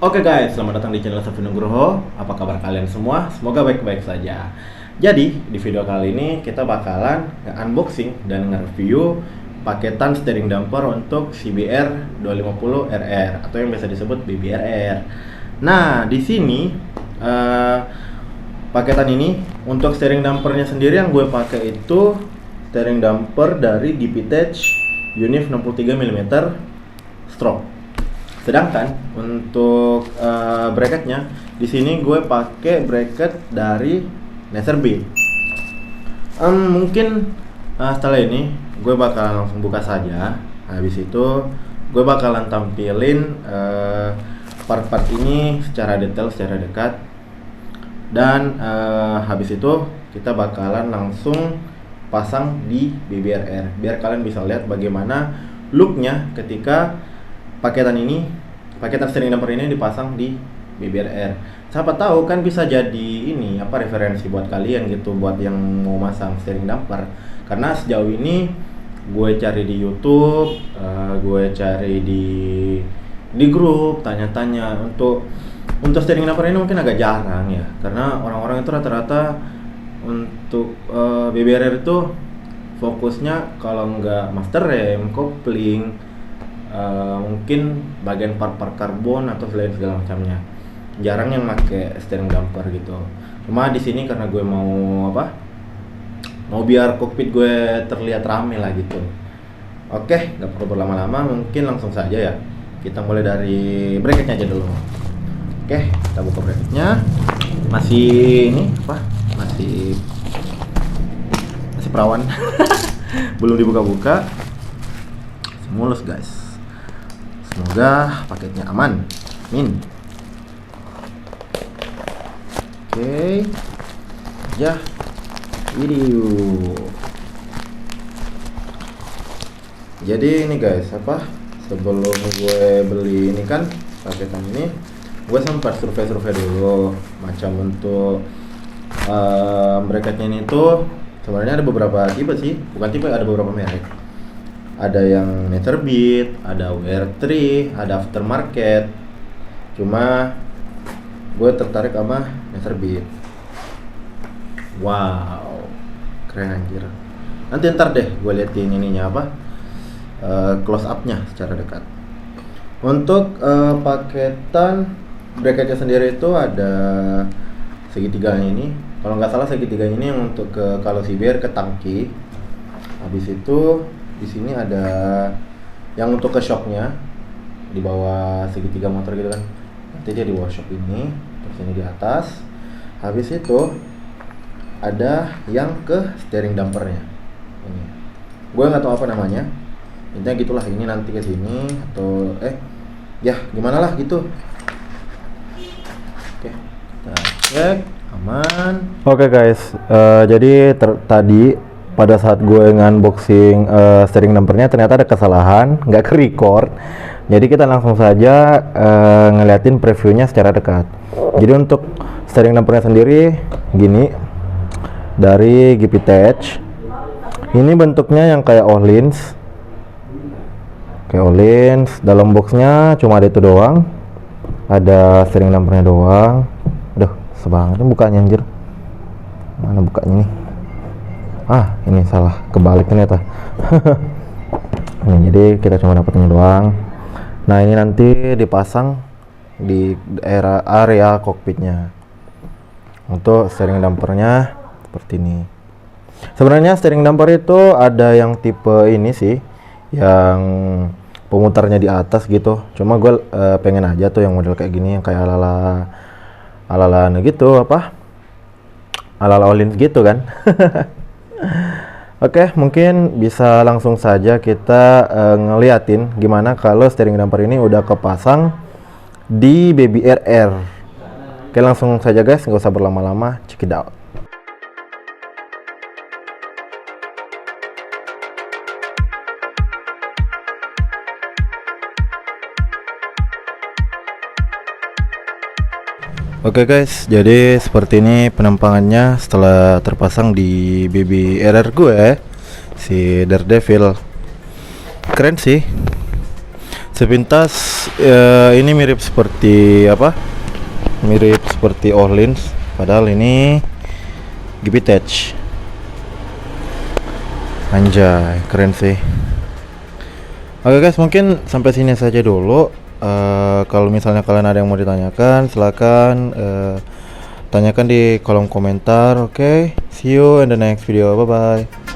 Oke guys, selamat datang di channel Safi Nugroho. Apa kabar kalian semua? Semoga baik-baik saja. Jadi, di video kali ini kita bakalan unboxing dan nge-review paketan steering damper untuk CBR 250 RR atau yang biasa disebut BBRR. Nah, di sini paketan ini untuk steering dampernya sendiri yang gue pakai itu steering damper dari Gipitech Unif 63 mm stroke. Sedangkan untuk bracketnya di sini gue pakai bracket dari Laserbead. Mungkin setelah ini gue bakalan langsung buka saja. Habis itu gue bakalan tampilin part-part ini secara detail, secara dekat. Dan habis itu kita bakalan langsung pasang di BBRR biar kalian bisa lihat bagaimana looknya ketika paketan steering damper ini dipasang di BBRR. Siapa tahu kan bisa jadi ini referensi buat kalian gitu, buat yang mau masang steering damper. Karena sejauh ini gue cari di YouTube, gue cari di grup, tanya-tanya untuk steering damper ini mungkin agak jarang ya, karena orang-orang itu rata-rata untuk BBRR itu fokusnya kalau nggak master rem, kopling, mungkin bagian part-part karbon atau selain segala macamnya. Jarang yang pakai steering damper gitu. Cuma di sini karena gue mau biar kokpit gue terlihat rame lah gitu. Oke, nggak perlu berlama-lama, mungkin langsung saja ya. Kita mulai dari bracketnya aja dulu. Oke, kita buka bracketnya. Masih perawan. Belum dibuka-buka. Mulus guys. Semoga paketnya aman. Amin. Oke. Ya. Video. Jadi ini guys, sebelum gue beli ini kan paketan ini, gue sempat survei dulu macam untuk bracketnya ini tuh sebenarnya ada beberapa tipe sih, bukan tipe, ada beberapa merek. Ada yang Laserbead, ada WR3, ada aftermarket. Cuma gue tertarik sama Laserbead. Wow, keren anjir. Nanti ntar deh gue liatin ininya close up-nya secara dekat. Untuk paketan bracketnya sendiri itu ada segitiga ini. Kalau nggak salah segitiga ini yang untuk kalau CBR ke tangki. Habis itu di sini ada yang untuk ke shocknya di bawah segitiga motor gitu kan. Nanti dia di bawah shock ini, terus ini di atas. Habis itu ada yang ke steering dampernya. Ini. Gue nggak tahu apa namanya. Intinya gitulah, ini nanti ke sini atau gimana lah gitu. Oke, kita cek aman. Oke guys, jadi tadi pada saat gue nge-unboxing steering dampernya ternyata ada kesalahan, nggak ke-record. Jadi kita langsung saja ngeliatin previewnya secara dekat. Jadi untuk steering dampernya sendiri gini, dari Gipitech. Ini bentuknya yang kayak Ohlins. Dalam boxnya cuma ada itu doang. Ada steering dampernya doang. Aduh, sebanget bukanya anjir. Mana bukanya nih? Ini salah, kebalik ternyata. Ini jadi kita cuma dapat ini doang. Nah, ini nanti dipasang di area kokpitnya. Untuk steering dampernya seperti ini. Sebenarnya steering damper itu ada yang tipe ini sih, yang pemutarnya di atas gitu. Cuma gue pengen aja tuh yang model kayak gini, yang kayak ala-ala gitu, ala-ala Ohlins gitu kan. Oke, mungkin bisa langsung saja kita ngeliatin gimana kalau steering damper ini udah kepasang di BBRR. Oke, langsung saja guys, nggak usah berlama-lama, check it out. Oke guys, jadi seperti ini penampangannya setelah terpasang di BBRR gue, si Daredevil. Keren sih. Sepintas ini mirip seperti apa? Mirip seperti Orleans, padahal ini Gbitech. Anjay, keren sih. Oke guys, mungkin sampai sini saja dulu. Kalau misalnya kalian ada yang mau ditanyakan, silakan tanyakan di kolom komentar. Oke, see you in the next video. Bye bye.